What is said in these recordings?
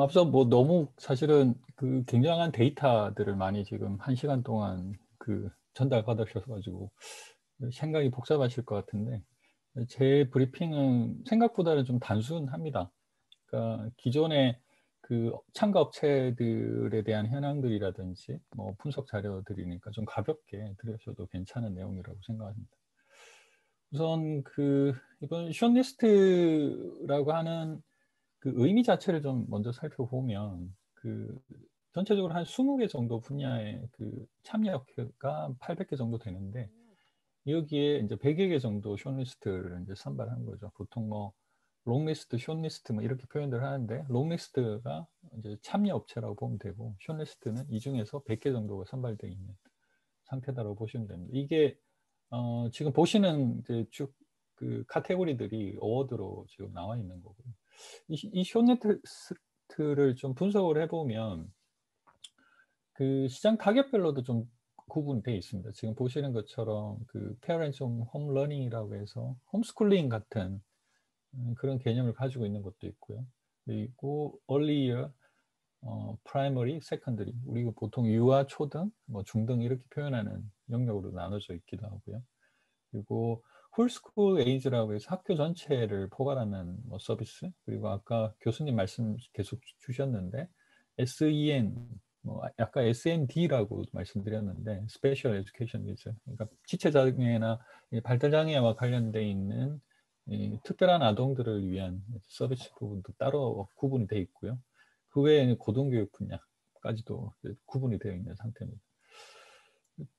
앞서 뭐 너무 사실은 그 굉장한 데이터들을 많이 지금 1시간 동안 그 전달 받으셔가지고 생각이 복잡하실 것 같은데 제 브리핑은 생각보다는 좀 단순합니다. 그러니까 기존의 그 참가 업체들에 대한 현황들이라든지 뭐 분석 자료들이니까 좀 가볍게 들으셔도 괜찮은 내용이라고 생각합니다. 우선 그 이번 숏리스트라고 하는 그 의미 자체를 좀 먼저 살펴보면 그 전체적으로 한 20개 정도 분야의 그 참여가 800개 정도 되는데 여기에 이제 100여 개 정도 숏리스트를 이제 선발한 거죠. 보통 뭐 롱리스트, 숏리스트 뭐 이렇게 표현들 하는데 롱리스트가 이제 참여 업체라고 보면 되고 숏리스트는 이 중에서 100개 정도가 선발되어 있는 상태다라고 보시면 됩니다. 이게 지금 보시는 이제 쭉 그 카테고리들이 어워드로 지금 나와 있는 거고요. 이 숏리스트를 좀 분석을 해보면 그 시장 타겟별로도 좀 구분되어 있습니다. 지금 보시는 것처럼 그 페어런츠 홈 러닝이라고 해서 홈스쿨링 같은 그런 개념을 가지고 있는 것도 있고요. 그리고 earlier, primary, secondary, 우리가 보통 유아, 초등, 뭐 중등 이렇게 표현하는 영역으로 나눠져 있기도 하고요. 그리고 홀스쿨 에이즈라고 해서 학교 전체를 포괄하는 뭐 서비스, 그리고 아까 교수님 말씀 계속 주셨는데 SEN, 뭐 아까 SND라고 말씀드렸는데 스페셜 에듀케이션 니즈, 그러니까 지체장애나 발달장애와 관련돼 있는 이 특별한 아동들을 위한 서비스 부분도 따로 구분이 되어 있고요. 그 외에는 고등교육 분야까지도 구분이 되어 있는 상태입니다.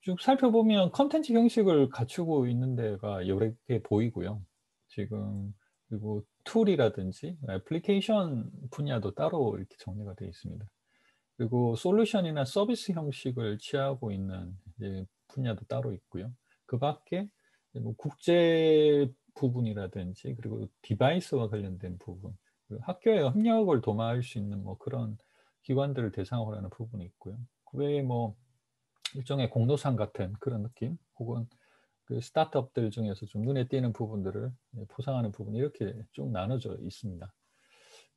쭉 살펴보면 컨텐츠 형식을 갖추고 있는 데가 여러 개 보이고요. 지금 그리고 툴이라든지 애플리케이션 분야도 따로 이렇게 정리가 되어 있습니다. 그리고 솔루션이나 서비스 형식을 취하고 있는 분야도 따로 있고요. 그 밖에 뭐 국제 부분이라든지 그리고 디바이스와 관련된 부분, 그리고 학교의 협력을 도모할 수 있는 뭐 그런 기관들을 대상으로 하는 부분이 있고요. 그 외에 뭐 일종의 공로상 같은 그런 느낌, 혹은 그 스타트업들 중에서 좀 눈에 띄는 부분들을 포상하는 부분, 이렇게 쭉 나눠져 있습니다.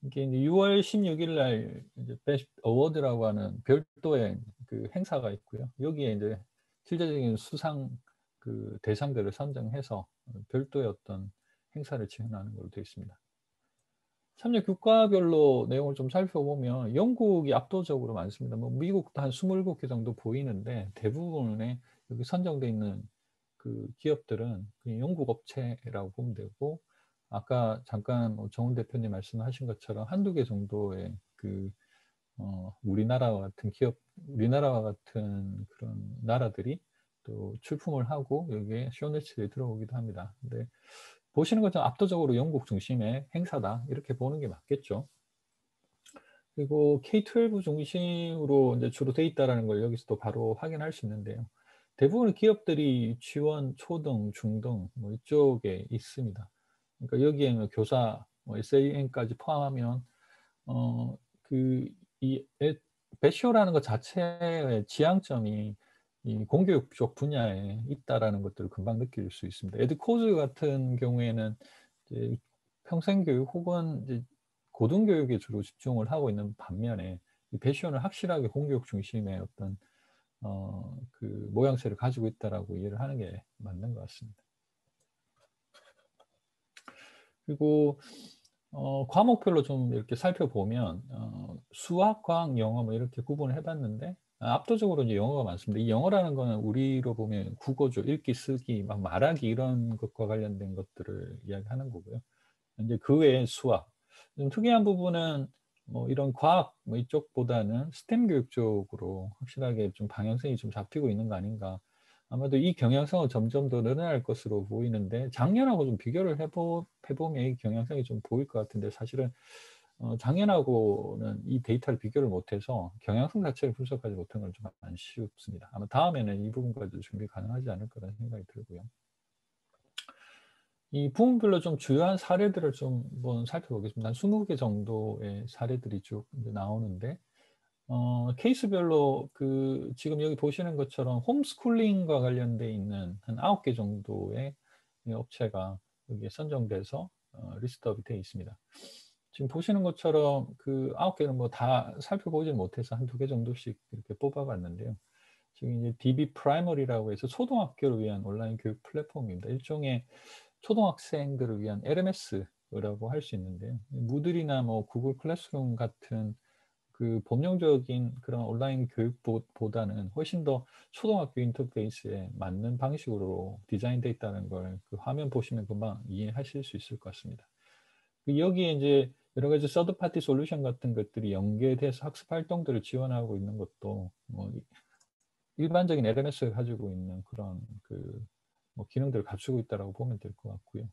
이게 이제 6월 16일 날 이제 베스트 어워드라고 하는 별도의 그 행사가 있고요. 여기에 이제 실제적인 수상 그 대상들을 선정해서 별도의 어떤 행사를 진행하는 걸로 되어 있습니다. 참여 국가별로 내용을 좀 살펴보면 영국이 압도적으로 많습니다. 뭐 미국도 한 27개 정도 보이는데 대부분의 여기 선정되어 있는 그 기업들은 그 영국 업체라고 보면 되고, 아까 잠깐 뭐 정훈 대표님 말씀하신 것처럼 한두 개 정도의 그 우리나라와 같은 기업, 우리나라와 같은 그런 나라들이 또 출품을 하고 여기에 쇼네츠에 들어오기도 합니다. 근데 보시는 것처럼 압도적으로 영국 중심의 행사다, 이렇게 보는 게 맞겠죠. 그리고 K-12 중심으로 이제 주로 돼 있다라는 걸 여기서도 바로 확인할 수 있는데요. 대부분의 기업들이 유치원, 초등, 중등 뭐 이쪽에 있습니다. 그러니까 여기에는 교사, 뭐 SAN까지 포함하면 그이 배쇼라는 것 자체의 지향점이 이 공교육 쪽 분야에 있다라는 것들을 금방 느낄 수 있습니다. 에드코즈 같은 경우에는 이제 평생교육 혹은 이제 고등교육에 주로 집중을 하고 있는 반면에 이 배션을 확실하게 공교육 중심의 어떤 그 모양새를 가지고 있다라고 이해를 하는 게 맞는 것 같습니다. 그리고 과목별로 좀 이렇게 살펴보면 수학, 과학, 영어 뭐 이렇게 구분을 해봤는데 압도적으로 이제 영어가 많습니다. 이 영어라는 거는 우리로 보면 국어죠. 읽기, 쓰기, 막 말하기 이런 것과 관련된 것들을 이야기하는 거고요. 이제 그 외에 수학. 좀 특이한 부분은 뭐 이런 과학 뭐 이쪽보다는 스템 교육 쪽으로 확실하게 좀 방향성이 좀 잡히고 있는 거 아닌가. 아마도 이 경향성은 점점 더 늘어날 것으로 보이는데 작년하고 좀 비교를 해보면 이 경향성이 좀 보일 것 같은데, 사실은 작년하고는 이 데이터를 비교를 못해서 경향성 자체를 분석하지 못한 건 좀 아쉽습니다. 아마 다음에는 이 부분까지도 준비 가능하지 않을 거라는 생각이 들고요. 이 부분별로 좀 주요한 사례들을 좀 한번 살펴보겠습니다. 한 20개 정도의 사례들이 쭉 나오는데, 케이스별로 그 지금 여기 보시는 것처럼 홈스쿨링과 관련돼 있는 한 9개 정도의 업체가 여기에 선정돼서 리스트업이 되어 있습니다. 지금 보시는 것처럼 그 9개는 뭐 다 살펴보지 못해서 한두 개 정도씩 이렇게 뽑아봤는데요. 지금 이제 DB 프라이머리라고 해서 초등학교를 위한 온라인 교육 플랫폼입니다. 일종의 초등학생들을 위한 LMS라고 할 수 있는데요. 무들이나 뭐 구글 클래스룸 같은 그 범용적인 그런 온라인 교육보다는 훨씬 더 초등학교 인터페이스에 맞는 방식으로 디자인되어 있다는 걸 그 화면 보시면 금방 이해하실 수 있을 것 같습니다. 여기에 이제 여러 가지 서드 파티 솔루션 같은 것들이 연계돼서 학습 활동들을 지원하고 있는 것도 뭐 일반적인 LMS가 가지고 있는 그런 뭐 기능들을 갖추고 있다고 보면 될 것 같고요.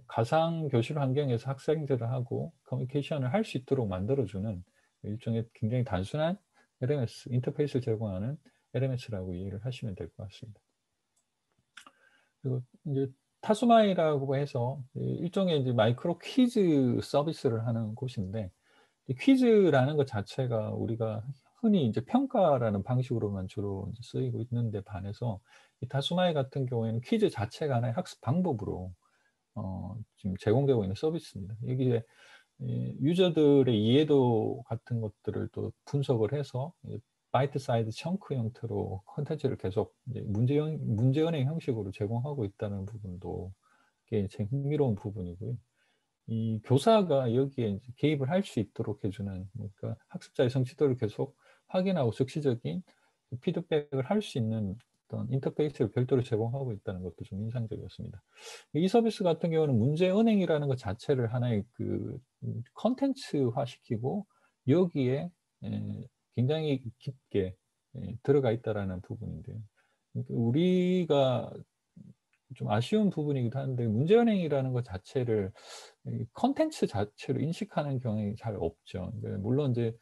가상 교실 환경에서 학생들을 하고 커뮤니케이션을 할 수 있도록 만들어주는 일종의 굉장히 단순한 LMS, 인터페이스를 제공하는 LMS라고 이해를 하시면 될 것 같습니다. 그리고 이제 타수마이라고 해서 일종의 이제 마이크로 퀴즈 서비스를 하는 곳인데, 퀴즈라는 것 자체가 우리가 흔히 이제 평가라는 방식으로만 주로 이제 쓰이고 있는데 반해서 이 타수마이 같은 경우에는 퀴즈 자체가 하나의 학습 방법으로 지금 제공되고 있는 서비스입니다. 여기에 유저들의 이해도 같은 것들을 또 분석을 해서 바이트 사이즈 청크 형태로 컨텐츠를 계속 문제 은행 형식으로 제공하고 있다는 부분도 꽤 제 흥미로운 부분이고요. 이 교사가 여기에 이제 개입을 할 수 있도록 해주는, 그러니까 학습자의 성취도를 계속 확인하고 즉시적인 피드백을 할 수 있는 어떤 인터페이스를 별도로 제공하고 있다는 것도 좀 인상적이었습니다. 이 서비스 같은 경우는 문제 은행이라는 것 자체를 하나의 그 컨텐츠화 시키고 여기에 굉장히 깊게 들어가 있다라는 부분인데요. 그러니까 우리가 좀 아쉬운 부분이기도 한데 문제은행이라는 것 자체를 컨텐츠 자체로 인식하는 경향이 잘 없죠. 물론 이제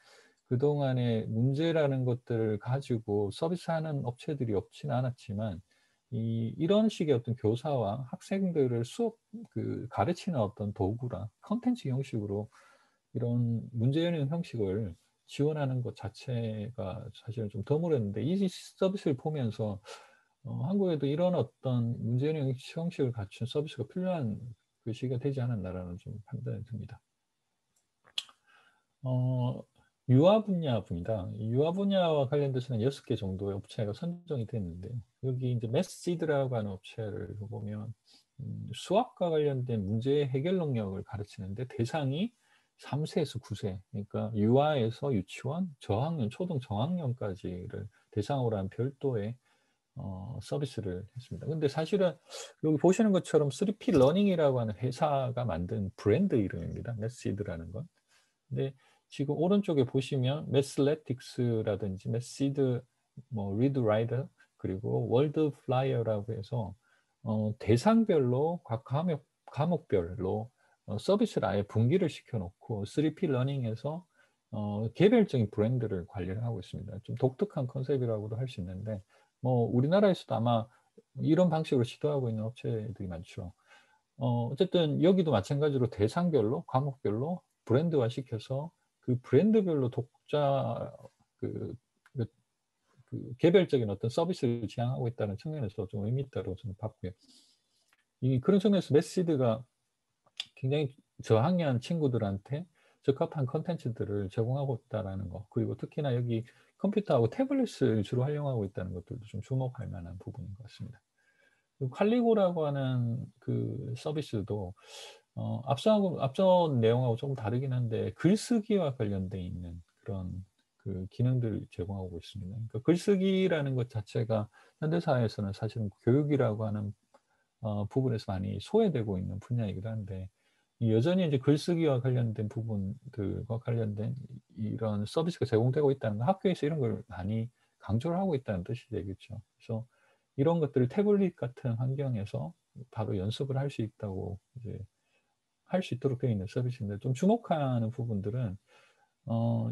그동안에 문제라는 것들을 가지고 서비스하는 업체들이 없지는 않았지만 이런 식의 어떤 교사와 학생들을 수업 가르치는 어떤 도구라 컨텐츠 형식으로 이런 문제연행 형식을 지원하는 것 자체가 사실은 좀 드물었는데 이 서비스를 보면서 한국에도 이런 어떤 문제연행 형식을 갖춘 서비스가 필요한 그 시기가 되지 않았나라는 좀 판단이 듭니다. 유아 분야입니다. 유아 분야와 관련돼서는 6개 정도의 업체가 선정이 됐는데요. 여기 이제 메시드라고 하는 업체를 보면 수학과 관련된 문제 해결 능력을 가르치는데 대상이 3세에서 9세, 그러니까 유아에서 유치원, 저학년, 초등 저학년까지를 대상으로 한 별도의 서비스를 했습니다. 근데 사실은 여기 보시는 것처럼 3P 러닝이라고 하는 회사가 만든 브랜드 이름입니다. 메시드라는 건. 근데 지금 오른쪽에 보시면 매슬레틱스라든지 메시드, 뭐 리드라이더, 그리고 월드 플라이어라고 해서 대상별로 각 과목별로 서비스를 아예 분기를 시켜놓고 3P 러닝에서 개별적인 브랜드를 관리를 하고 있습니다. 좀 독특한 컨셉이라고도 할 수 있는데 뭐 우리나라에서도 아마 이런 방식으로 시도하고 있는 업체들이 많죠. 어쨌든 여기도 마찬가지로 대상별로 과목별로 브랜드화 시켜서 그 브랜드별로 독자 그, 그, 그 개별적인 어떤 서비스를 지향하고 있다는 측면에서 좀 의미 있다고 저는 봤고요. 그런 측면에서 메시드가 굉장히 저학년 친구들한테 적합한 컨텐츠들을 제공하고 있다는 거, 그리고 특히나 여기 컴퓨터하고 태블릿을 주로 활용하고 있다는 것들도 좀 주목할 만한 부분인 것 같습니다. 칼리고라고 하는 그 서비스도 앞선 내용하고 조금 다르긴 한데 글쓰기와 관련돼 있는 그런 그 기능들을 제공하고 있습니다. 그러니까 글쓰기라는 것 자체가 현대사회에서는 사실은 교육이라고 하는 부분에서 많이 소외되고 있는 분야이기도 한데 여전히 이제 글쓰기와 관련된 부분들과 관련된 이런 서비스가 제공되고 있다는 건 학교에서 이런 걸 많이 강조를 하고 있다는 뜻이 되겠죠. 그래서 이런 것들을 태블릿 같은 환경에서 바로 연습을 할 수 있다고 이제 할 수 있도록 되어 있는 서비스인데 좀 주목하는 부분들은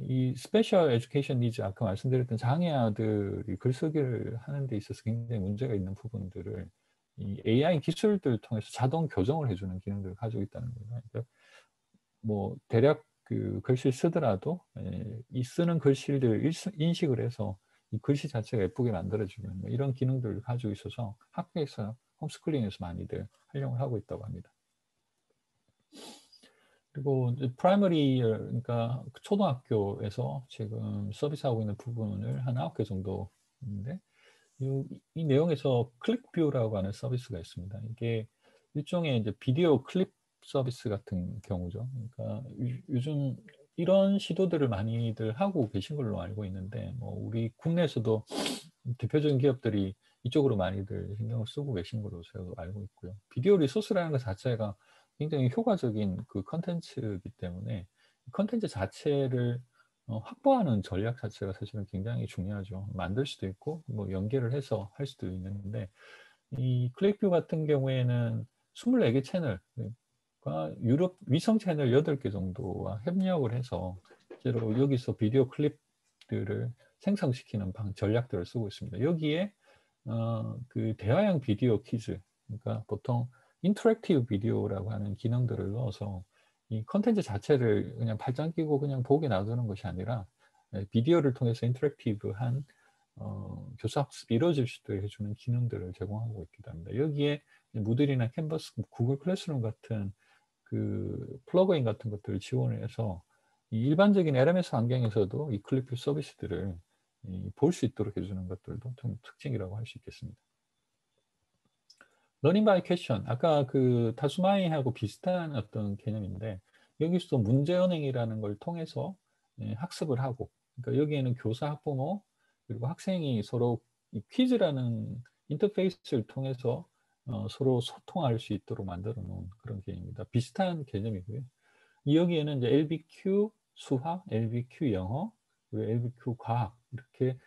이 스페셜 에듀케이션 니즈 아까 말씀드렸던 장애아들이 글쓰기를 하는 데 있어서 굉장히 문제가 있는 부분들을 이 AI 기술들을 통해서 자동 교정을 해주는 기능들을 가지고 있다는 거예요. 그러니까 뭐 대략 그 글씨를 쓰더라도 이 쓰는 글씨를 인식을 해서 이 글씨 자체가 예쁘게 만들어주는 뭐 이런 기능들을 가지고 있어서 학교에서 홈스쿨링에서 많이들 활용을 하고 있다고 합니다. 그리고 이제 프라이머리, 그러니까 초등학교에서 지금 서비스하고 있는 부분을 한 9개 정도 있는데, 이 내용에서 클릭뷰라고 하는 서비스가 있습니다. 이게 일종의 이제 비디오 클립 서비스 같은 경우죠. 그러니까 요즘 이런 시도들을 많이들 하고 계신 걸로 알고 있는데, 뭐 우리 국내에서도 대표적인 기업들이 이쪽으로 많이들 신경을 쓰고 계신 걸로 제가 알고 있고요. 비디오 리소스라는 것 자체가 굉장히 효과적인 그 컨텐츠이기 때문에 컨텐츠 자체를 확보하는 전략 자체가 사실은 굉장히 중요하죠. 만들 수도 있고 뭐 연계를 해서 할 수도 있는데, 이 클릭뷰 같은 경우에는 24개 채널과 유럽 위성 채널 8개 정도와 협력을 해서 실제로 여기서 비디오 클립들을 생성시키는 전략들을 쓰고 있습니다. 여기에 그 대화형 비디오 퀴즈, 그러니까 보통 인터랙티브 비디오라고 하는 기능들을 넣어서 이 컨텐츠 자체를 그냥 발장 끼고 그냥 보게 놔두는 것이 아니라 비디오를 통해서 인터랙티브한 교사 학습이 이루어질 수 있도록 해주는 기능들을 제공하고 있기도 합니다. 여기에 무들이나 캔버스, 구글 클래스룸 같은 그 플러그인 같은 것들을 지원을 해서 이 일반적인 LMS 환경에서도 이 클립뷰 서비스들을 볼 수 있도록 해주는 것들도 좀 특징이라고 할 수 있겠습니다. 러닝 바이 퀘션, 아까 그 타수마이하고 비슷한 어떤 개념인데, 여기서 문제은행이라는 걸 통해서 학습을 하고, 그러니까 여기에는 교사, 학부모, 그리고 학생이 서로 이 퀴즈라는 인터페이스를 통해서 서로 소통할 수 있도록 만들어 놓은 그런 개념입니다. 비슷한 개념이고요. 여기에는 이제 LBQ 수학, LBQ 영어, 그리고 LBQ 과학, 이렇게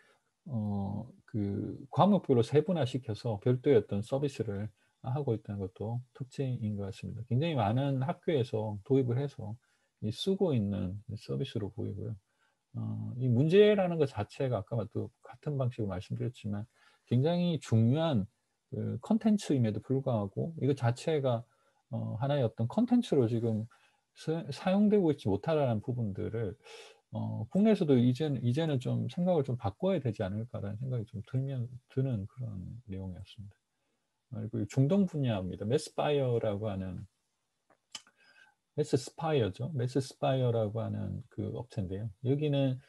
그 과목별로 세분화시켜서 별도의 어떤 서비스를 하고 있다는 것도 특징인 것 같습니다. 굉장히 많은 학교에서 도입을 해서 쓰고 있는 서비스로 보이고요. 이 문제라는 것 자체가 아까도 같은 방식으로 말씀드렸지만 굉장히 중요한 그 컨텐츠임에도 불구하고 이거 자체가 하나의 어떤 컨텐츠로 지금 사용되고 있지 못하다는 부분들을 국내에서도 이제는 좀 생각을 좀 바꿔야 되지 않을까라는 생각이 좀 드는 그런 내용이었습니다. 그리고 중동 분야입니다. 매스파이어라고 하는, 매스스파이어죠. 매스스파이어라고 하는 그 업체인데요. 여기는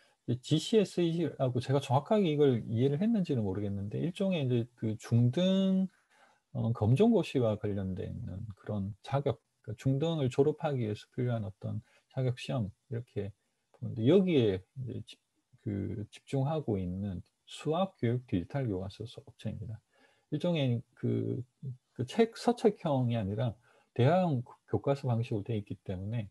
GCSE라고, 제가 정확하게 이걸 이해를 했는지는 모르겠는데, 일종의 이제 그 중등 검정고시와 관련된 그런 자격, 그러니까 중등을 졸업하기 위해서 필요한 어떤 자격 시험 이렇게 보는데, 여기에 이제 집중하고 있는 수학 교육 디지털 교과서 업체입니다. 일종의 책 서책형이 아니라 대화형 교과서 방식으로 되어 있기 때문에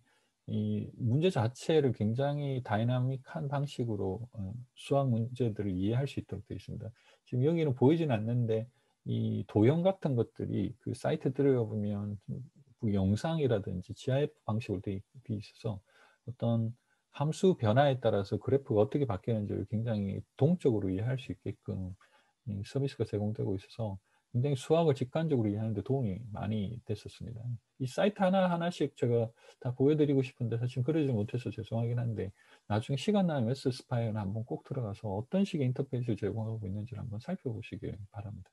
이 문제 자체를 굉장히 다이나믹한 방식으로 수학 문제들을 이해할 수 있도록 되어 있습니다. 지금 여기는 보이진 않는데 이 도형 같은 것들이 그 사이트 들어가 보면 그 영상이라든지 GIF 방식으로 되어 있어서 어떤 함수 변화에 따라서 그래프가 어떻게 바뀌는지를 굉장히 동적으로 이해할 수 있게끔 이 서비스가 제공되고 있어서 굉장히 수학을 직관적으로 이해하는 데 도움이 많이 됐었습니다. 이 사이트 하나하나씩 제가 다 보여드리고 싶은데 사실 그러지 못해서 죄송하긴 한데, 나중에 시간 나면 웨스스파이어는 한번 꼭 들어가서 어떤 식의 인터페이스를 제공하고 있는지를 한번 살펴보시길 바랍니다.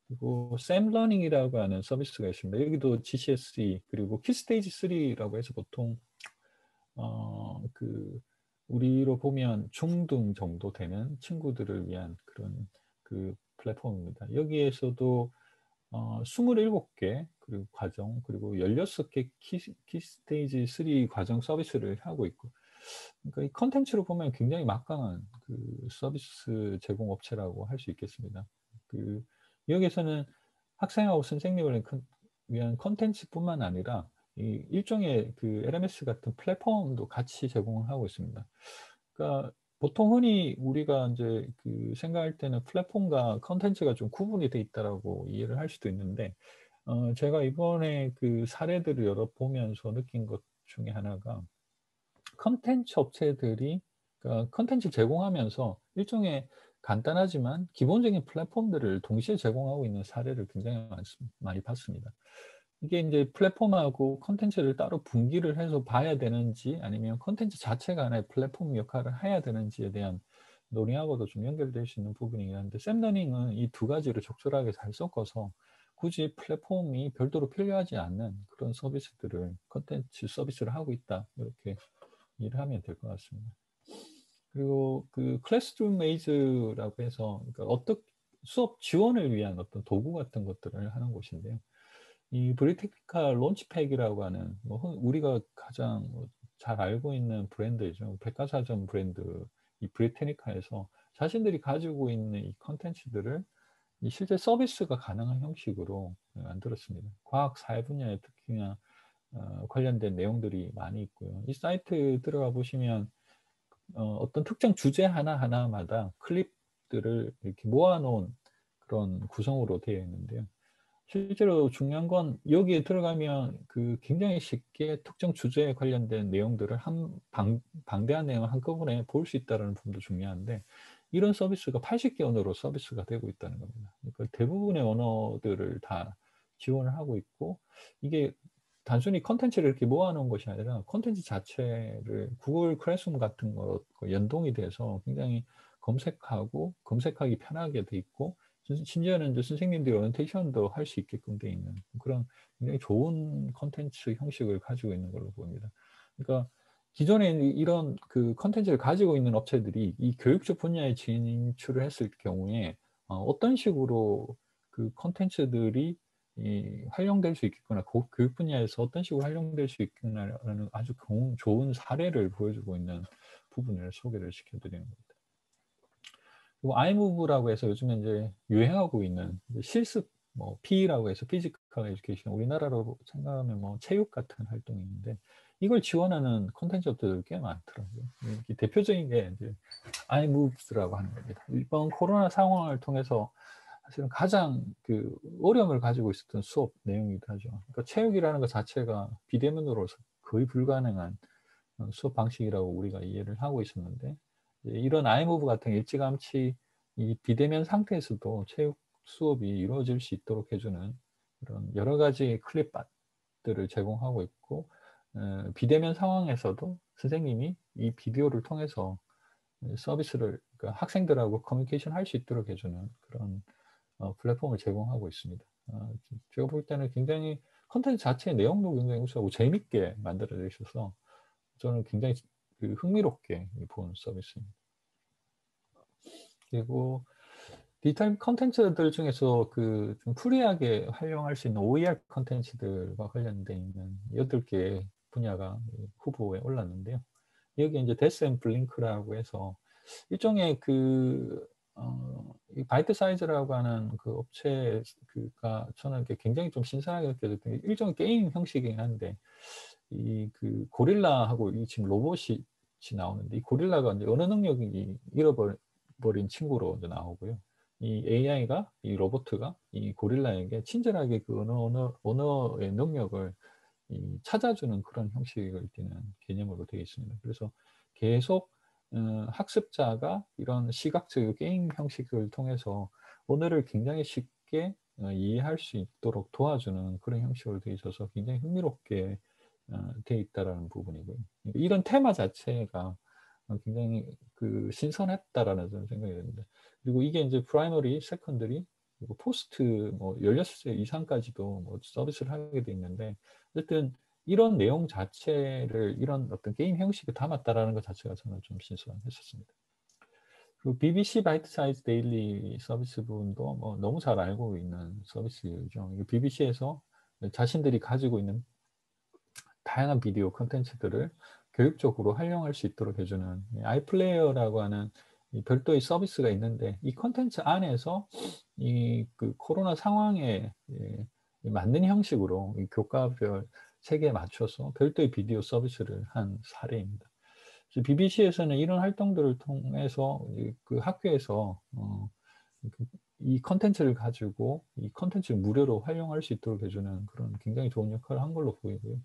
그리고 샘러닝이라고 하는 서비스가 있습니다. 여기도 GCSE 그리고 키스테이지 3라고 해서 보통 그 우리로 보면 중등 정도 되는 친구들을 위한 그런 그 플랫폼입니다. 여기에서도 27개 그리고 과정, 그리고 16개 키스테이지 3 과정 서비스를 하고 있고, 그러니까 이 컨텐츠로 보면 굉장히 막강한 그 서비스 제공 업체라고 할 수 있겠습니다. 그 여기에서는 학생하고 선생님을 위한 컨텐츠뿐만 아니라 이 일종의 그 LMS 같은 플랫폼도 같이 제공을 하고 있습니다. 그러니까 보통 흔히 우리가 이제 그 생각할 때는 플랫폼과 컨텐츠가 좀 구분이 돼 있다라고 이해를 할 수도 있는데, 제가 이번에 그 사례들을 여러 보면서 느낀 것 중에 하나가, 컨텐츠 업체들이 그러니까 컨텐츠 제공하면서 일종의 간단하지만 기본적인 플랫폼들을 동시에 제공하고 있는 사례를 굉장히 많이 봤습니다. 이게 이제 플랫폼하고 컨텐츠를 따로 분기를 해서 봐야 되는지, 아니면 컨텐츠 자체가 하나의 플랫폼 역할을 해야 되는지에 대한 논의하고도 좀 연결될 수 있는 부분이긴 한데, 샘러닝은 이 두 가지를 적절하게 잘 섞어서 굳이 플랫폼이 별도로 필요하지 않는 그런 서비스들을 컨텐츠 서비스를 하고 있다. 이렇게 일을 하면 될 것 같습니다. 그리고 그 클래스룸 메이즈라고 해서 그러니까 수업 지원을 위한 어떤 도구 같은 것들을 하는 곳인데요. 이 브리테크니카 론치팩이라고 하는 우리가 가장 잘 알고 있는 브랜드죠. 백과사전 브랜드 이 브리테니카에서 자신들이 가지고 있는 이 컨텐츠들을 실제 서비스가 가능한 형식으로 만들었습니다. 과학 사회 분야에 특히나 관련된 내용들이 많이 있고요. 이 사이트 들어가 보시면 어떤 특정 주제 하나하나마다 클립들을 이렇게 모아놓은 그런 구성으로 되어 있는데요. 실제로 중요한 건 여기에 들어가면 그 굉장히 쉽게 특정 주제에 관련된 내용들을 방대한 내용을 한꺼번에 볼 수 있다는 부분도 중요한데 이런 서비스가 80개 언어로 서비스가 되고 있다는 겁니다. 그러니까 대부분의 언어들을 다 지원을 하고 있고 이게 단순히 컨텐츠를 이렇게 모아놓은 것이 아니라 컨텐츠 자체를 구글 클래스룸 같은 것과 연동이 돼서 굉장히 검색하기 편하게 돼 있고 심지어는 이제 선생님들이 오리엔테이션도 할 수 있게끔 돼 있는 그런 굉장히 좋은 컨텐츠 형식을 가지고 있는 걸로 보입니다. 그러니까 기존에 이런 그 컨텐츠를 가지고 있는 업체들이 이 교육적 분야에 진출을 했을 경우에 어떤 식으로 그 컨텐츠들이 활용될 수 있겠구나, 교육 분야에서 어떤 식으로 활용될 수 있겠구나라는 아주 좋은 사례를 보여주고 있는 부분을 소개를 시켜드리는 겁니다. 그리고 아이무브라고 해서 요즘에 이제 유행하고 있는 실습, P라고 해서 피지컬 에듀케이션, 우리나라로 생각하면 체육 같은 활동이 있는데 이걸 지원하는 콘텐츠 업체들 꽤 많더라고요. 대표적인 게 이제 아이무브스라고 하는 겁니다. 이번 코로나 상황을 통해서 사실은 가장 그 어려움을 가지고 있었던 수업 내용이기도 하죠. 그러니까 체육이라는 것 자체가 비대면으로서 거의 불가능한 수업 방식이라고 우리가 이해를 하고 있었는데 이런 아이무브 같은 일찌감치 이 비대면 상태에서도 체육 수업이 이루어질 수 있도록 해주는 그런 여러 가지 클립들을 제공하고 있고 비대면 상황에서도 선생님이 이 비디오를 통해서 서비스를 그러니까 학생들하고 커뮤니케이션 할 수 있도록 해주는 그런 플랫폼을 제공하고 있습니다. 제가 볼 때는 굉장히 컨텐츠 자체의 내용도 굉장히 우수하고 재밌게 만들어져 있어서 저는 굉장히 흥미롭게 본 서비스입니다. 그리고 디지털 컨텐츠들 중에서 좀 프리하게 활용할 수 있는 OER 컨텐츠들과 관련되어 있는 8개 분야가 후보에 올랐는데요. 여기 이제 데스 앤 블링크라고 해서 일종의 이 바이트 사이즈라고 하는 그 업체가 저는 굉장히 좀 신선하게 느껴졌던 게 일종의 게임 형식이긴 한데 고릴라하고 지금 로봇이 나오는데 이 고릴라가 이제 언어 능력이 잃어버린 친구로 이제 나오고요. 이 AI가 이 로봇가 이 고릴라에게 친절하게 그 언어의 능력을 찾아주는 그런 형식을 띠는 개념으로 되어 있습니다. 그래서 계속 학습자가 이런 시각적 게임 형식을 통해서 언어를 굉장히 쉽게 이해할 수 있도록 도와주는 그런 형식으로 되어 있어서 굉장히 흥미롭게 되어 있다라는 부분이고요. 이런 테마 자체가 굉장히 신선했다라는 저는 생각이 듭니다. 그리고 이게 이제 프라이머리, 세컨더리, 그리고 포스트 16세 이상까지도 서비스를 하게 돼 있는데 어쨌든 이런 내용 자체를 이런 어떤 게임 형식에 담았다라는 것 자체가 저는 좀 신선했었습니다. 그리고 BBC 바이트 사이즈 데일리 서비스 부분도 너무 잘 알고 있는 서비스죠. BBC에서 자신들이 가지고 있는 다양한 비디오 콘텐츠들을 교육적으로 활용할 수 있도록 해주는 아이플레이어라고 하는 별도의 서비스가 있는데 이 콘텐츠 안에서 코로나 상황에 맞는 형식으로 교과별 책에 맞춰서 별도의 비디오 서비스를 한 사례입니다. BBC에서는 이런 활동들을 통해서 학교에서 이 컨텐츠를 가지고 이 컨텐츠를 무료로 활용할 수 있도록 해주는 그런 굉장히 좋은 역할을 한 걸로 보이고요.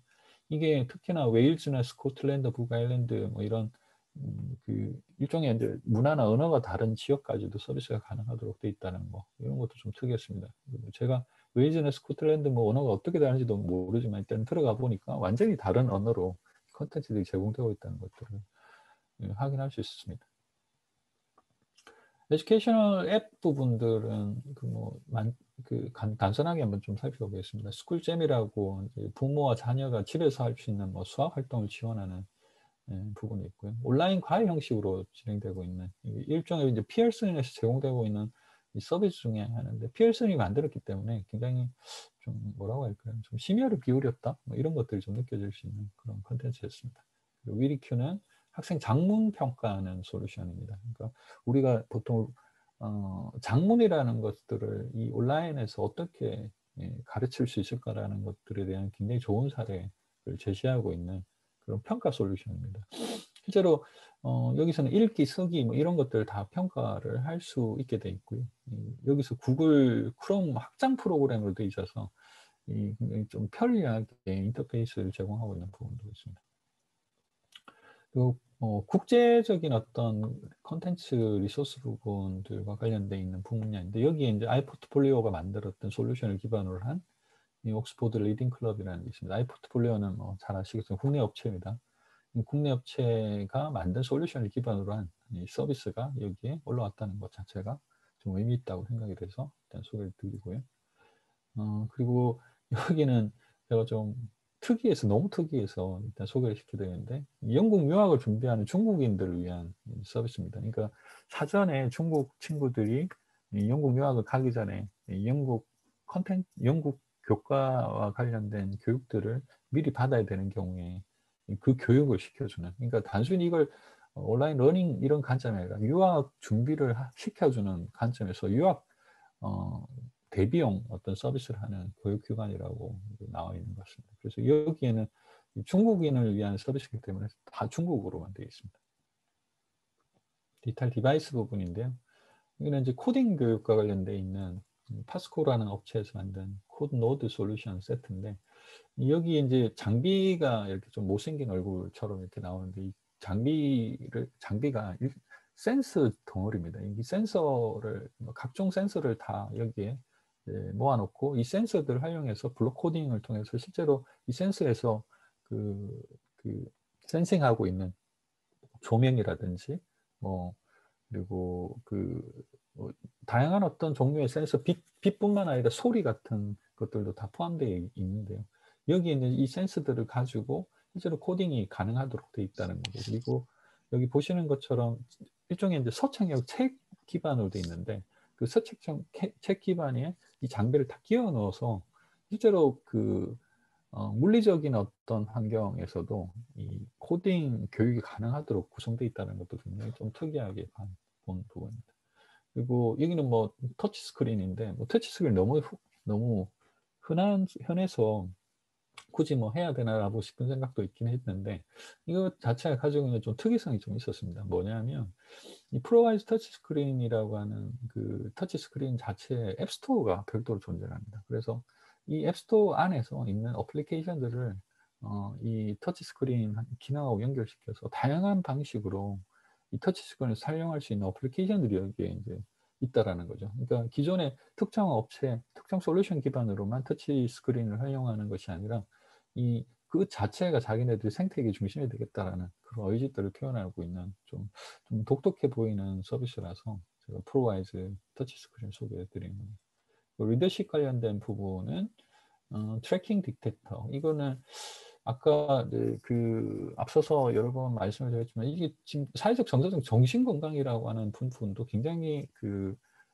이게 특히나 웨일즈나 스코틀랜드, 북아일랜드 이런 일종의 이제 문화나 언어가 다른 지역까지도 서비스가 가능하도록 돼 있다는 거 이런 것도 좀 특이했습니다. 제가 웨일즈나 스코틀랜드 언어가 어떻게 다른지도 모르지만 일단 들어가 보니까 완전히 다른 언어로 컨텐츠들이 제공되고 있다는 것들을 확인할 수 있었습니다. 에듀케이셔널 앱 부분들은 단순하게 한번 좀 살펴보겠습니다. 스쿨잼이라고 부모와 자녀가 집에서 할 수 있는 뭐 수학 활동을 지원하는 부분이 있고요. 온라인 과외 형식으로 진행되고 있는 일종의 이제 피어슨에서 제공되고 있는 이 서비스 중에 하나인데, 피어슨이 만들었기 때문에 굉장히 좀 뭐라고 할까요? 좀 심혈을 기울였다, 뭐 이런 것들이 좀 느껴질 수 있는 그런 컨텐츠였습니다. 그리고 위리큐는 학생 작문 평가하는 솔루션입니다. 그러니까 우리가 보통 작문이라는 것들을 이 온라인에서 어떻게 가르칠 수 있을까라는 것들에 대한 굉장히 좋은 사례를 제시하고 있는 그런 평가 솔루션입니다. 실제로 여기서는 읽기, 쓰기 뭐 이런 것들 다 평가를 할 수 있게 돼 있고요. 여기서 구글 크롬 확장 프로그램으로 돼 있어서 굉장히 좀 편리하게 인터페이스를 제공하고 있는 부분도 있습니다. 그리고 국제적인 어떤 컨텐츠 리소스 부분들과 관련돼 있는 분야인데, 여기에 이제 아이포트폴리오가 만들었던 솔루션을 기반으로 한 이 옥스포드 리딩 클럽이라는 게 있습니다. 아이포트폴리오는 뭐 잘 아시겠지만 국내 업체입니다. 국내 업체가 만든 솔루션을 기반으로 한 이 서비스가 여기에 올라왔다는 것 자체가 좀 의미 있다고 생각이 돼서 일단 소개를 드리고요. 그리고 여기는 제가 좀 너무 특이해서 일단 소개를 시켜드리는데, 영국 유학을 준비하는 중국인들을 위한 서비스입니다. 그러니까 사전에 중국 친구들이 영국 유학을 가기 전에 영국 교과와 관련된 교육들을 미리 받아야 되는 경우에 그 교육을 시켜주는, 그러니까 단순히 이걸 온라인 러닝 이런 관점이 아니라 유학 준비를 시켜주는 관점에서 유학 대비용 어떤 서비스를 하는 교육기관이라고 나와 있는 것 같습니다. 그래서 여기에는 중국인을 위한 서비스이기 때문에 다 중국어로만 되어 있습니다. 디지털 디바이스 부분인데요. 여기는 이제 코딩 교육과 관련되어 있는 파스코라는 업체에서 만든 코드 노드 솔루션 세트인데, 여기 이제 장비가 이렇게 좀 못생긴 얼굴처럼 이렇게 나오는데, 이 장비가 센서 덩어리입니다. 이 센서를 각종 센서를 다 여기에 모아놓고, 이 센서들을 활용해서 블록 코딩을 통해서 실제로 이 센서에서 그 센싱하고 있는 조명이라든지 뭐 그리고 뭐 다양한 어떤 종류의 센서, 빛뿐만 아니라 소리 같은 것들도 다 포함되어 있는데요. 여기에 있는 이 센서들을 가지고 실제로 코딩이 가능하도록 되어 있다는 거죠. 그리고 여기 보시는 것처럼 일종의 이제 서창형 책 기반으로 되어 있는데, 그 서책형 책 기반에 이 장비를 다 끼워 넣어서 실제로 물리적인 어떤 환경에서도 이 코딩 교육이 가능하도록 구성되어 있다는 것도 굉장히 좀 특이하게 본 부분입니다. 그리고 여기는 뭐 터치 스크린인데, 뭐 터치 스크린 너무 흔해서 굳이 뭐 해야 되나라고 싶은 생각도 있긴 했는데, 이거 자체가 가지고 있는 좀 특이성이 좀 있었습니다. 뭐냐면 이 프로와이즈 터치 스크린이라고 하는 그 터치 스크린 자체에 앱스토어가 별도로 존재합니다. 그래서 이 앱스토어 안에서 있는 어플리케이션들을 이 터치 스크린 기능하고 연결시켜서 다양한 방식으로 이 터치 스크린을 사용할 수 있는 어플리케이션들이 여기에 이제 있다라는 거죠. 그러니까 기존의 특정 업체, 특정 솔루션 기반으로만 터치 스크린을 활용하는 것이 아니라 그 자체가 자기네들의 생태계 중심이 되겠다라는 그런 의지들을 표현하고 있는 좀 독특해 보이는 서비스라서 제가 프로와이즈 터치 스크린 소개해 드리는 겁니다. 리더십 관련된 부분은 트래킹 디텍터. 이거는 아까 앞서서 여러 번 말씀을 드렸지만, 이게 지금 사회적 정서적 정신 건강이라고 하는 부분도 굉장히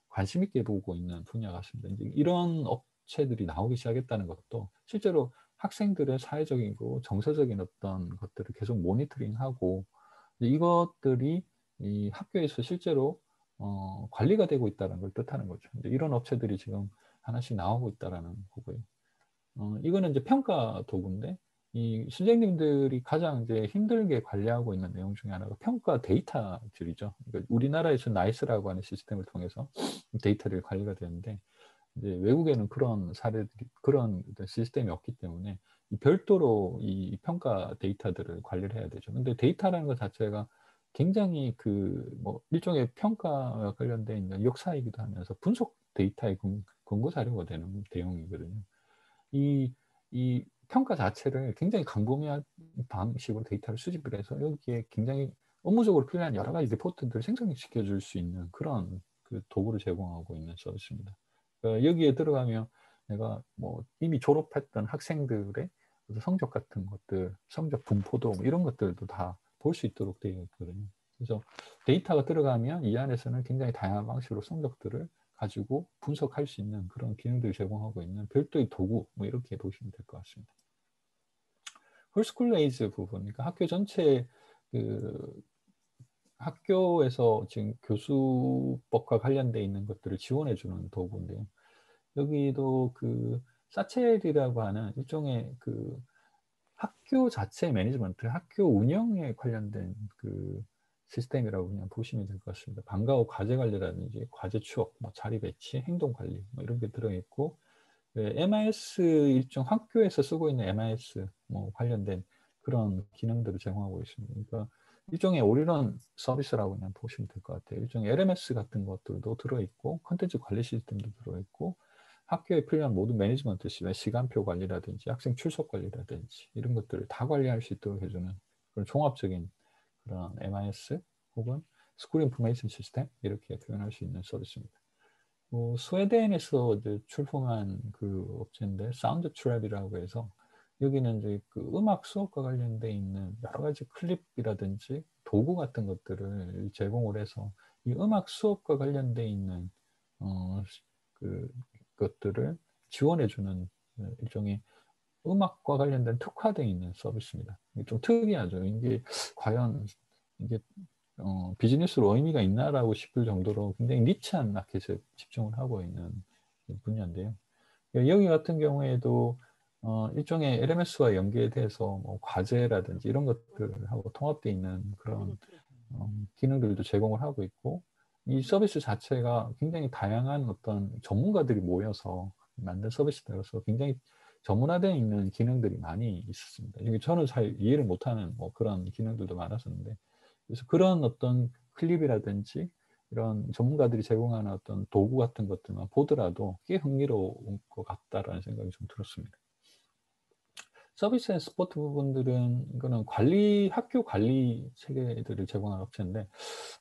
관심 있게 보고 있는 분야 같습니다. 이제 이런 업체들이 나오기 시작했다는 것도 실제로 학생들의 사회적이고 정서적인 어떤 것들을 계속 모니터링하고, 이것들이 이 학교에서 실제로 관리가 되고 있다는 걸 뜻하는 거죠. 이제 이런 업체들이 지금 하나씩 나오고 있다라는 거고요. 이거는 이제 평가 도구인데, 이 선생님들이 가장 이제 힘들게 관리하고 있는 내용 중에 하나가 평가 데이터들이죠. 그러니까 우리나라에서 나이스라고 하는 시스템을 통해서 데이터를 관리가 되는데, 이제 외국에는 그런 시스템이 없기 때문에 별도로 이 평가 데이터들을 관리를 해야 되죠. 근데 데이터라는 것 자체가 굉장히 뭐 일종의 평가와 관련된 있는 역사이기도 하면서 분석 데이터의 근거 자료가 되는 내용이거든요. 이 평가 자체를 굉장히 광범위한 방식으로 데이터를 수집을 해서 여기에 굉장히 업무적으로 필요한 여러 가지 리포트들을 생성시켜 줄 수 있는 그런 도구를 제공하고 있는 서비스입니다. 그러니까 여기에 들어가면 내가 뭐 이미 졸업했던 학생들의 성적 같은 것들, 성적 분포도 이런 것들도 다 볼 수 있도록 되어 있거든요. 그래서 데이터가 들어가면 이 안에서는 굉장히 다양한 방식으로 성적들을 가지고 분석할 수 있는 그런 기능들을 제공하고 있는 별도의 도구, 뭐 이렇게 보시면 될 것 같습니다. 홀스쿨 에이즈 부분, 그러니까 학교 전체 그 학교에서 지금 교수법과 관련돼 있는 것들을 지원해주는 도구인데요. 여기도 그 사첼이라고 하는 일종의 그 학교 자체 매니지먼트, 학교 운영에 관련된 그 시스템이라고 그냥 보시면 될 것 같습니다. 방과 후 과제 관리라든지 과제 추억, 뭐 자리 배치, 행동 관리 뭐 이런 게 들어있고, MIS 일종 학교에서 쓰고 있는 MIS 뭐 관련된 그런 기능들을 제공하고 있습니다. 그러니까 일종의 올인원 서비스라고 그냥 보시면 될 것 같아요. 일종의 LMS 같은 것들도 들어있고, 컨텐츠 관리 시스템도 들어있고, 학교에 필요한 모든 매니지먼트 시간표 관리라든지 학생 출석 관리라든지 이런 것들을 다 관리할 수 있도록 해주는 그런 종합적인 그런 MIS 혹은 스쿨 인포메이션 시스템 이렇게 표현할 수 있는 서비스입니다. 스웨덴에서 이제 출품한 그 업체인데 사운드 트랩이라고 해서 여기는 이제 그 음악 수업과 관련돼 있는 여러 가지 클립이라든지 도구 같은 것들을 제공을 해서 이 음악 수업과 관련돼 있는 그 것들을 지원해주는 일종의 음악과 관련된 특화되어 있는 서비스입니다. 이게 좀 특이하죠. 이게 과연 이게 비즈니스로 의미가 있나라고 싶을 정도로 굉장히 니치한 마켓에 집중을 하고 있는 분야인데요. 여기 같은 경우에도 일종의 LMS와 연계돼서 뭐 과제라든지 이런 것들하고 통합되어 있는 그런 기능들도 제공을 하고 있고, 이 서비스 자체가 굉장히 다양한 어떤 전문가들이 모여서 만든 서비스라서 굉장히 전문화되어 있는 기능들이 많이 있었습니다. 이게 저는 잘 이해를 못하는 뭐 그런 기능들도 많았었는데, 그래서 그런 어떤 클립이라든지 이런 전문가들이 제공하는 어떤 도구 같은 것들만 보더라도 꽤 흥미로울 것 같다라는 생각이 좀 들었습니다. 서비스 앤 스포츠 부분들은 이거는 학교 관리 체계들을 제공하는 업체인데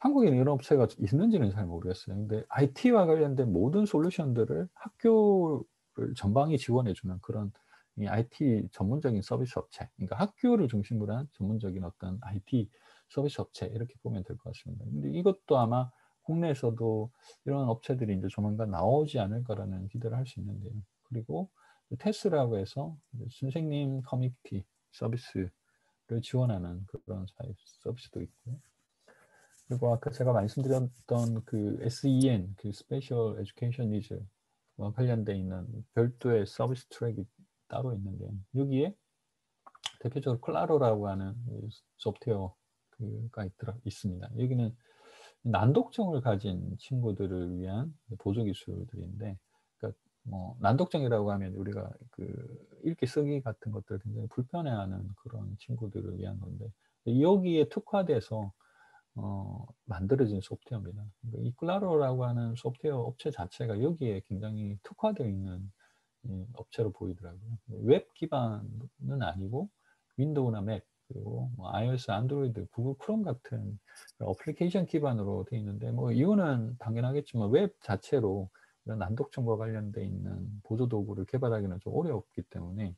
한국에는 이런 업체가 있는지는 잘 모르겠어요. 근데 IT와 관련된 모든 솔루션들을 학교를 전방위 지원해주는 그런 이 IT 전문적인 서비스 업체, 그러니까 학교를 중심으로 한 전문적인 어떤 IT 서비스 업체 이렇게 보면 될 것 같습니다. 근데 이것도 아마 국내에서도 이런 업체들이 이제 조만간 나오지 않을까라는 기대를 할 수 있는데요. 그리고 테스라고 해서 선생님 커뮤니티 서비스를 지원하는 그런 서비스도 있고요. 그리고 아까 제가 말씀드렸던 그 SEN, 그 Special Education Needs와 관련돼 있는 별도의 서비스 트랙이 따로 있는데 여기에 대표적으로 클라로라고 하는 소프트웨어가 있습니다. 여기는 난독증을 가진 친구들을 위한 보조 기술들인데, 그러니까 뭐 난독증이라고 하면 우리가 그 읽기 쓰기 같은 것들 굉장히 불편해하는 그런 친구들을 위한 건데 여기에 특화돼서 만들어진 소프트웨어입니다. 그러니까 이 클라로라고 하는 소프트웨어 업체 자체가 여기에 굉장히 특화되어 있는 업체로 보이더라고요. 웹 기반은 아니고 윈도우나 맥 그리고 뭐 iOS, 안드로이드, 구글 크롬 같은 어플리케이션 기반으로 되어 있는데 뭐 이유는 당연하겠지만 웹 자체로 이런 난독증과 관련돼 있는 보조 도구를 개발하기는 좀 어려웠기 때문에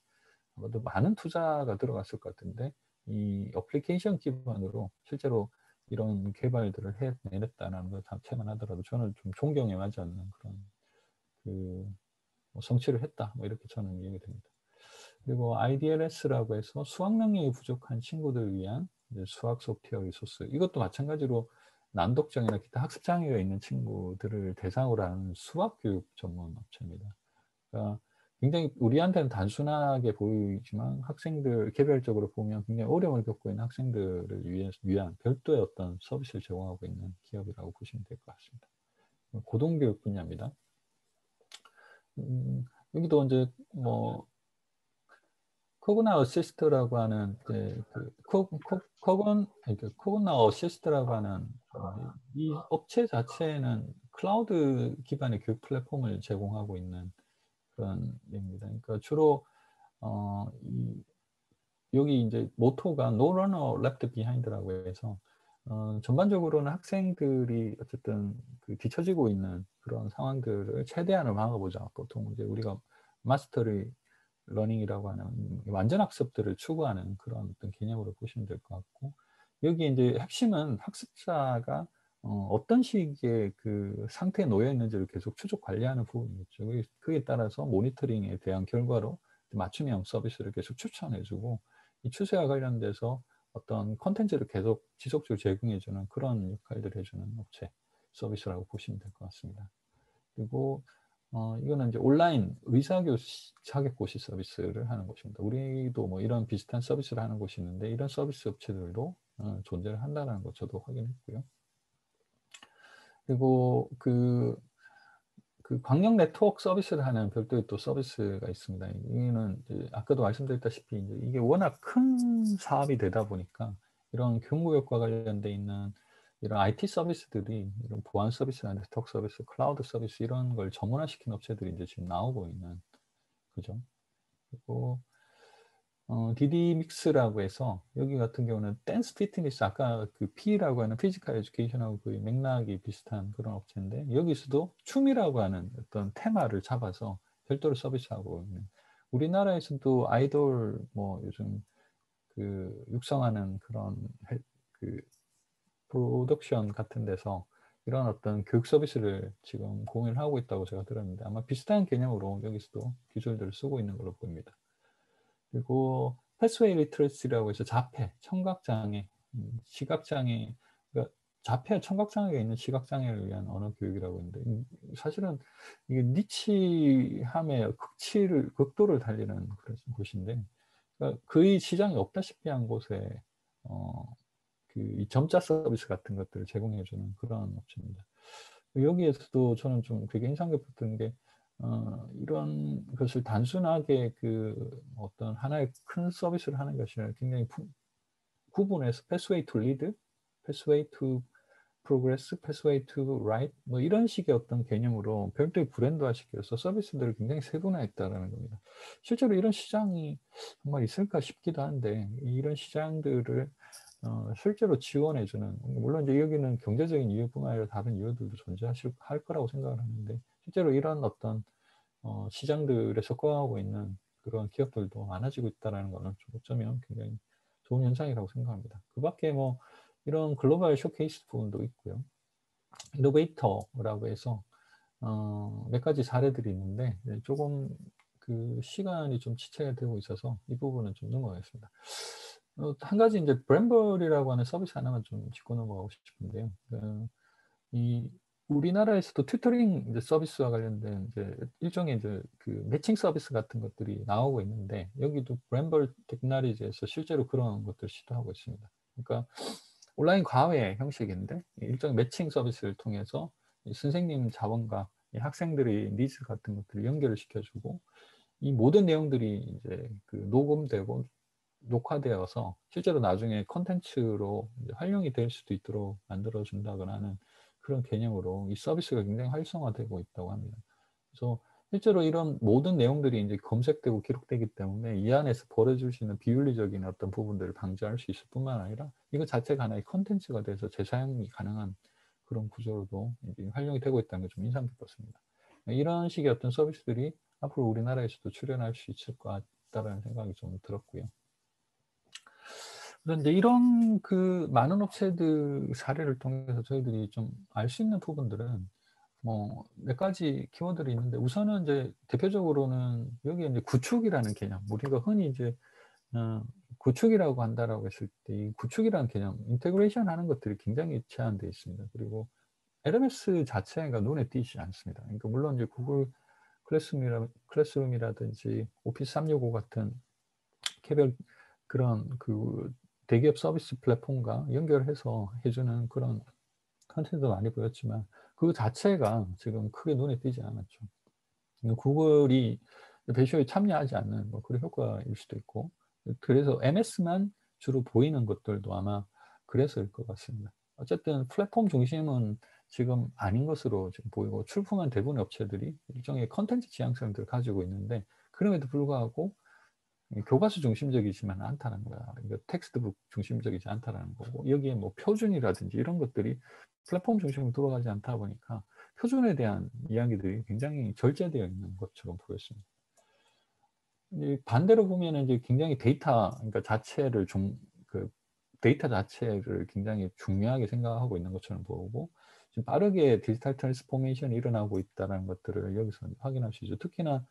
아마도 많은 투자가 들어갔을 것 같은데 이 어플리케이션 기반으로 실제로 이런 개발들을 해내렸다는 것 자체만 하더라도 저는 좀 존경에 맞지 않는 그런 뭐 성취를 했다. 뭐 이렇게 저는 이해가 됩니다. 그리고 IDLS라고 해서 수학 능력이 부족한 친구들을 위한 수학 소프트웨어 리소스. 이것도 마찬가지로 난독증이나 기타 학습 장애가 있는 친구들을 대상으로 하는 수학 교육 전문 업체입니다. 그러니까 굉장히 우리한테는 단순하게 보이지만 학생들 개별적으로 보면 굉장히 어려움을 겪고 있는 학생들을 위한 별도의 어떤 서비스를 제공하고 있는 기업이라고 보시면 될 것 같습니다. 고등교육 분야입니다. 여기도 이제 뭐 코그나 어시스트라고 하는 코그나 어시스트라고 하는 이 업체 자체는 클라우드 기반의 교육 플랫폼을 제공하고 있는 그런 입니다. 그러니까 주로 여기 이제 모토가 No Runner Left Behind라고 해서 전반적으로는 학생들이 어쨌든 그 뒤처지고 있는 그런 상황들을 최대한을 막아보자. 보통 이제 우리가 마스터리 러닝이라고 하는 완전 학습들을 추구하는 그런 어떤 개념으로 보시면 될 것 같고, 여기 이제 핵심은 학습자가 어떤 식의 그 상태에 놓여 있는지를 계속 추적 관리하는 부분이겠죠. 그에 따라서 모니터링에 대한 결과로 맞춤형 서비스를 계속 추천해주고, 이 추세와 관련돼서 어떤 컨텐츠를 계속 지속적으로 제공해주는 그런 역할들을 해주는 업체 서비스라고 보시면 될 것 같습니다. 그리고 이거는 이제 온라인 의사교시 자격고시 서비스를 하는 곳입니다. 우리도 뭐 이런 비슷한 서비스를 하는 곳이 있는데 이런 서비스 업체들도 존재를 한다는 거 저도 확인했고요. 그리고 그 광역 네트워크 서비스를 하는 별도의 또 서비스가 있습니다. 이는 이제 아까도 말씀드렸다시피 이제 이게 워낙 큰 사업이 되다 보니까 이런 경구역과 관련돼 있는 이런 IT 서비스들이 이런 보안 서비스나 네트워크 서비스, 클라우드 서비스 이런 걸 전문화시킨 업체들이 이제 지금 나오고 있는 그죠. 그리고 디디믹스라고 해서 여기 같은 경우는 댄스 피트니스 아까 그 P라고 하는 피지컬 에듀케이션하고 그 맥락이 비슷한 그런 업체인데 여기서도 춤이라고 하는 어떤 테마를 잡아서 별도로 서비스하고 있는 우리나라에서도 아이돌 뭐 요즘 그 육성하는 그런 그 프로덕션 같은 데서 이런 어떤 교육 서비스를 지금 공유를 하고 있다고 제가 들었는데 아마 비슷한 개념으로 여기서도 기술들을 쓰고 있는 걸로 보입니다. 그리고 패스웨이 리트러시라고 해서 자폐, 청각장애, 시각장애, 그러니까 자폐, 청각장애가 있는 시각장애를 위한 언어 교육이라고 있는데 사실은 이게 니치함의 극도를 달리는 그런 곳인데 그러니까 거의 시장이 없다시피 한 곳에 이 점자 서비스 같은 것들을 제공해주는 그런 업체입니다. 여기에서도 저는 좀 되게 인상 깊었던 게 이런 것을 단순하게 그 어떤 하나의 큰 서비스를 하는 것이 아니라 굉장히 구분해서 pathway to lead, pathway to progress, pathway to right 뭐 이런 식의 어떤 개념으로 별도의 브랜드화 시켜서 서비스들을 굉장히 세분화했다라는 겁니다. 실제로 이런 시장이 정말 있을까 싶기도 한데 이런 시장들을 실제로 지원해주는 물론 이제 여기는 경제적인 이유뿐만 아니라 다른 이유들도 존재할 거라고 생각을 하는데 실제로 이런 어떤 시장들에 접근하고 있는 그런 기업들도 많아지고 있다는 것은 어쩌면 굉장히 좋은 현상이라고 생각합니다. 그 밖에 뭐 이런 글로벌 쇼케이스 부분도 있고요. 이노베이터라고 해서 몇 가지 사례들이 있는데 조금 그 시간이 좀 지체가 되고 있어서 이 부분은 좀 넘어가겠습니다. 한 가지 이제 브랜벌이라고 하는 서비스 하나만 좀 짚고 넘어가고 싶은데요. 이 우리나라에서도 튜터링 이제 서비스와 관련된 이제 일종의 이제 그 매칭 서비스 같은 것들이 나오고 있는데 여기도 브랜벌 테크놀로지에서 실제로 그런 것들을 시도하고 있습니다. 그러니까 온라인 과외 형식인데 일종의 매칭 서비스를 통해서 선생님 자원과 학생들의 니즈 같은 것들을 연결을 시켜주고 이 모든 내용들이 이제 그 녹음되고 녹화되어서 실제로 나중에 컨텐츠로 활용이 될 수도 있도록 만들어준다거나 하는 그런 개념으로 이 서비스가 굉장히 활성화되고 있다고 합니다. 그래서 실제로 이런 모든 내용들이 이제 검색되고 기록되기 때문에 이 안에서 벌어질 수 있는 비윤리적인 어떤 부분들을 방지할 수 있을 뿐만 아니라 이거 자체가 하나의 컨텐츠가 돼서 재사용이 가능한 그런 구조로도 이제 활용이 되고 있다는 게 좀 인상 깊었습니다. 이런 식의 어떤 서비스들이 앞으로 우리나라에서도 출현할 수 있을 것 같다는 생각이 좀 들었고요. 그런데 이런 그 많은 업체들 사례를 통해서 저희들이 좀 알 수 있는 부분들은 뭐 몇 가지 키워드들이 있는데 우선은 이제 대표적으로는 여기에 이제 구축이라는 개념, 우리가 흔히 이제 구축이라고 한다라고 했을 때 이 구축이라는 개념, 인테그레이션 하는 것들이 굉장히 제한되어 있습니다. 그리고 LMS 자체가 눈에 띄지 않습니다. 그러니까 물론 이제 구글 클래스룸이라든지 오피스 365 같은 개별 그런 그 대기업 서비스 플랫폼과 연결해서 해주는 그런 컨텐츠도 많이 보였지만 그 자체가 지금 크게 눈에 띄지 않았죠. 구글이 배쇼에 참여하지 않는 뭐 그런 효과일 수도 있고 그래서 MS만 주로 보이는 것들도 아마 그래서일 것 같습니다. 어쨌든 플랫폼 중심은 지금 아닌 것으로 지금 보이고 출품한 대부분의 업체들이 일종의 컨텐츠 지향성들을 가지고 있는데 그럼에도 불구하고 교과서 중심적이지만 않다는 거야. 그러니까 텍스트북 중심적이지 않다는 거고, 여기에 뭐 표준이라든지 이런 것들이 플랫폼 중심으로 돌아가지 않다 보니까 표준에 대한 이야기들이 굉장히 절제되어 있는 것처럼 보였습니다. 반대로 보면은 이제 굉장히 데이터, 그러니까 자체를 그 데이터 자체를 굉장히 중요하게 생각하고 있는 것처럼 보고, 지금 빠르게 디지털 트랜스포메이션이 일어나고 있다는 것들을 여기서 확인할 수 있죠. 특히나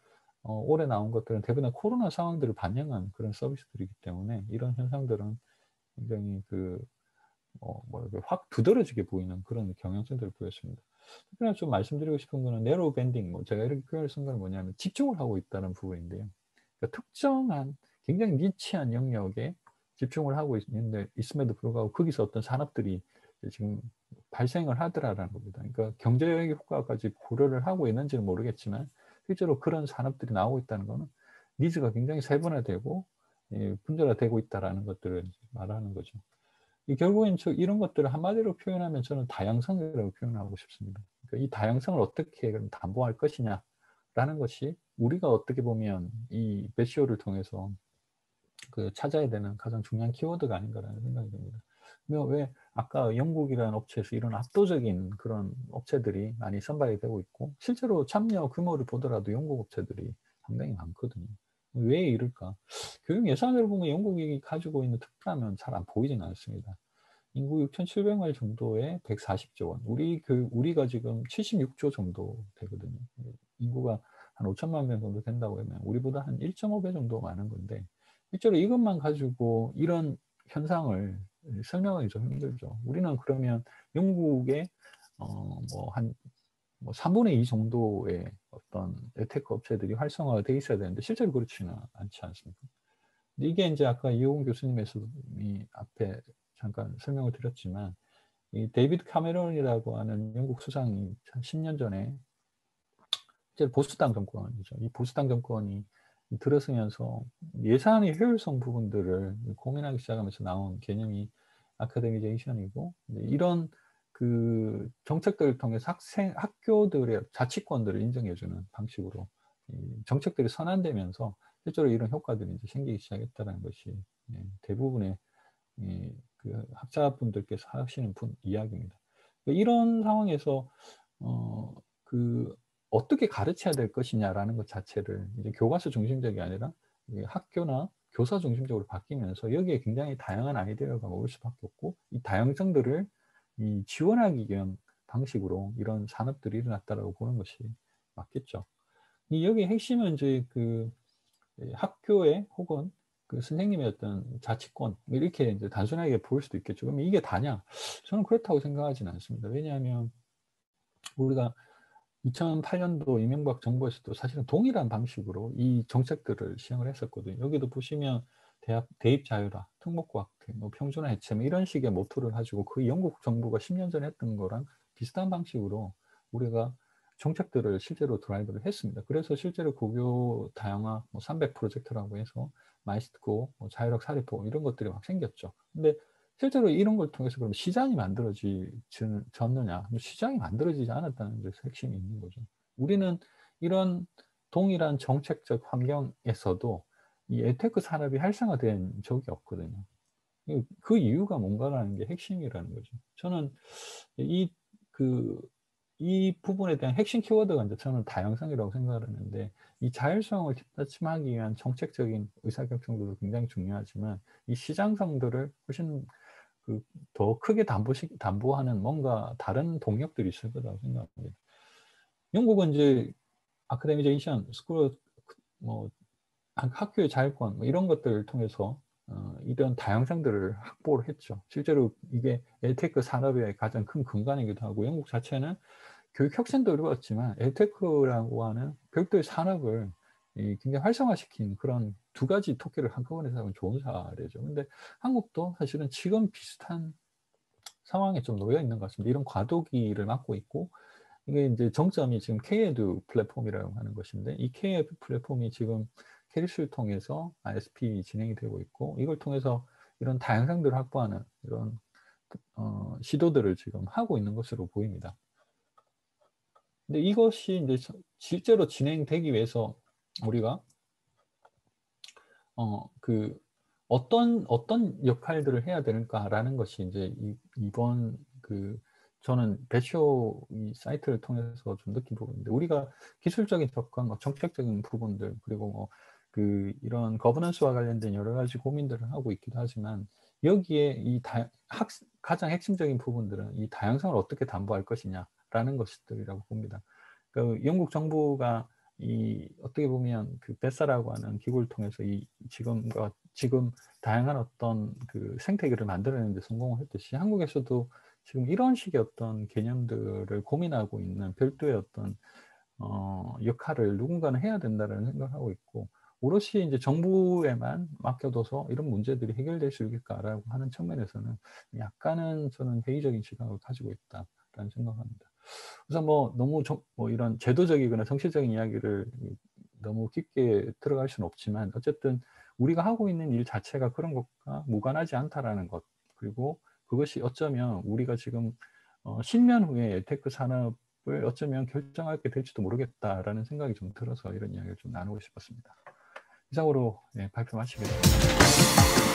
올해 나온 것들은 대부분 코로나 상황들을 반영한 그런 서비스들이기 때문에 이런 현상들은 굉장히 확 두드러지게 보이는 그런 경향성들을 보였습니다. 특히나 좀 말씀드리고 싶은 거는 네로우 밴딩, 제가 이렇게 표현을 쓴 건 뭐냐면 집중을 하고 있다는 부분인데요. 그러니까 특정한 굉장히 니치한 영역에 집중을 하고 있음에도 불구하고 거기서 어떤 산업들이 지금 발생을 하더라라는 겁니다. 그러니까 경제적 효과까지 고려를 하고 있는지는 모르겠지만 실제로 그런 산업들이 나오고 있다는 것은 니즈가 굉장히 세분화되고 분절화되고 있다라는 것들을 말하는 거죠. 결국엔 이런 것들을 한마디로 표현하면 저는 다양성이라고 표현하고 싶습니다. 그러니까 이 다양성을 어떻게 담보할 것이냐라는 것이 우리가 어떻게 보면 이 배시오를 통해서 찾아야 되는 가장 중요한 키워드가 아닌가라는 생각이 듭니다. 왜 아까 영국이라는 업체에서 이런 압도적인 그런 업체들이 많이 선발이 되고 있고 실제로 참여 규모를 보더라도 영국 업체들이 상당히 많거든요. 왜 이럴까? 교육 예산을 보면 영국이 가지고 있는 특별함은 잘 안 보이지는 않습니다. 인구 6,700만 정도에 140조 원. 우리가 지금 76조 정도 되거든요. 인구가 한 5천만 명 정도 된다고 하면 우리보다 한 1.5배 정도 많은 건데 실제로 이것만 가지고 이런 현상을 설명하기 좀 힘들죠. 우리는 그러면 영국의 한 3분의 2 정도의 어떤 에테크 업체들이 활성화가 돼 있어야 되는데 실제로 그렇지는 않지 않습니까? 근데 이게 이제 아까 이호근 교수님이 앞에 잠깐 설명을 드렸지만 이 데이비드 카메론이라고 하는 영국 수상이 10년 전에 이제 보수당 정권이죠. 이 보수당 정권이 들어서면서 예산의 효율성 부분들을 고민하기 시작하면서 나온 개념이 아카데미제이션이고 이런 정책들을 통해서 학교들의 자치권들을 인정해주는 방식으로 정책들이 선안되면서 실제로 이런 효과들이 이제 생기기 시작했다는 것이 대부분의 학자분들께서 하시는 이야기입니다. 이런 상황에서 어떻게 가르쳐야 될 것이냐라는 것 자체를 이제 교과서 중심적이 아니라 학교나 교사 중심적으로 바뀌면서 여기에 굉장히 다양한 아이디어가 모일 수밖에 없고 이 다양성들을 지원하기 위한 방식으로 이런 산업들이 일어났다라고 보는 것이 맞겠죠. 여기에 핵심은 이제 학교에 혹은 선생님의 어떤 자치권 이렇게 이제 단순하게 볼 수도 있겠죠. 그럼 이게 다냐? 저는 그렇다고 생각하지는 않습니다. 왜냐하면 우리가 2008년도 이명박 정부에서도 사실은 동일한 방식으로 이 정책들을 시행을 했었거든요. 여기도 보시면 대학 대입 자유화, 특목고학교, 평준화 해체 이런 식의 모토를 가지고 영국 정부가 10년 전에 했던 거랑 비슷한 방식으로 우리가 정책들을 실제로 드라이브를 했습니다. 그래서 실제로 고교 다양화 300 프로젝트라고 해서 마이스트고 자율학 사립고 이런 것들이 막 생겼죠. 근데 실제로 이런 걸 통해서 그럼 시장이 만들어졌느냐? 시장이 만들어지지 않았다는 데서 핵심이 있는 거죠. 우리는 이런 동일한 정책적 환경에서도 이 에테크 산업이 활성화된 적이 없거든요. 그 이유가 뭔가라는 게 핵심이라는 거죠. 저는 이 부분에 대한 핵심 키워드가 이제 저는 다양성이라고 생각을 하는데 이 자율성을 뒷받침하기 위한 정책적인 의사결정도 굉장히 중요하지만 이 시장성들을 훨씬 더 크게 담보하는 뭔가 다른 동력들이 있을 거라고 생각합니다. 영국은 이제 아카데미제이션, 스쿨, 학교의 자율권 이런 것들을 통해서 이런 다양성들을 확보를 했죠. 실제로 이게 에테크 산업의 가장 큰 근간이기도 하고 영국 자체는 교육 혁신도 이루었지만 에테크라고 하는 별도의 산업을 굉장히 활성화시킨 그런 두 가지 토끼를 한꺼번에 잡은 좋은 사례죠. 근데 한국도 사실은 지금 비슷한 상황에 좀 놓여 있는 것 같습니다. 이런 과도기를 맞고 있고 이게 이제 정점이 지금 K-에듀 플랫폼이라고 하는 것인데 이 K-에듀 플랫폼이 지금 캐리스를 통해서 ISP 진행이 되고 있고 이걸 통해서 이런 다양성들을 확보하는 이런 시도들을 지금 하고 있는 것으로 보입니다. 근데 이것이 이제 실제로 진행되기 위해서 우리가 그 어떤 역할들을 해야 되는가라는 것이 이제 이번 저는 배쇼 이 사이트를 통해서 좀 느낀 부분인데, 우리가 기술적인 접근, 정책적인 부분들, 그리고 이런 거버넌스와 관련된 여러 가지 고민들을 하고 있기도 하지만, 여기에 가장 핵심적인 부분들은 이 다양성을 어떻게 담보할 것이냐라는 것들이라고 봅니다. 영국 정부가 어떻게 보면 베사라고 하는 기구를 통해서 지금 다양한 어떤 생태계를 만들어내는 데 성공을 했듯이, 한국에서도 지금 이런 식의 어떤 개념들을 고민하고 있는 별도의 어떤 역할을 누군가는 해야 된다는 생각을 하고 있고, 오롯이 이제 정부에만 맡겨둬서 이런 문제들이 해결될 수 있을까라고 하는 측면에서는 약간은 저는 회의적인 시각을 가지고 있다라는 생각합니다. 그래서 너무 이런 제도적이거나 정치적인 이야기를 너무 깊게 들어갈 수는 없지만, 어쨌든 우리가 하고 있는 일 자체가 그런 것과 무관하지 않다라는 것, 그리고 그것이 어쩌면 우리가 지금 10년 후에 테크 산업을 어쩌면 결정하게 될지도 모르겠다라는 생각이 좀 들어서 이런 이야기를 좀 나누고 싶었습니다. 이상으로 발표 마치겠습니다.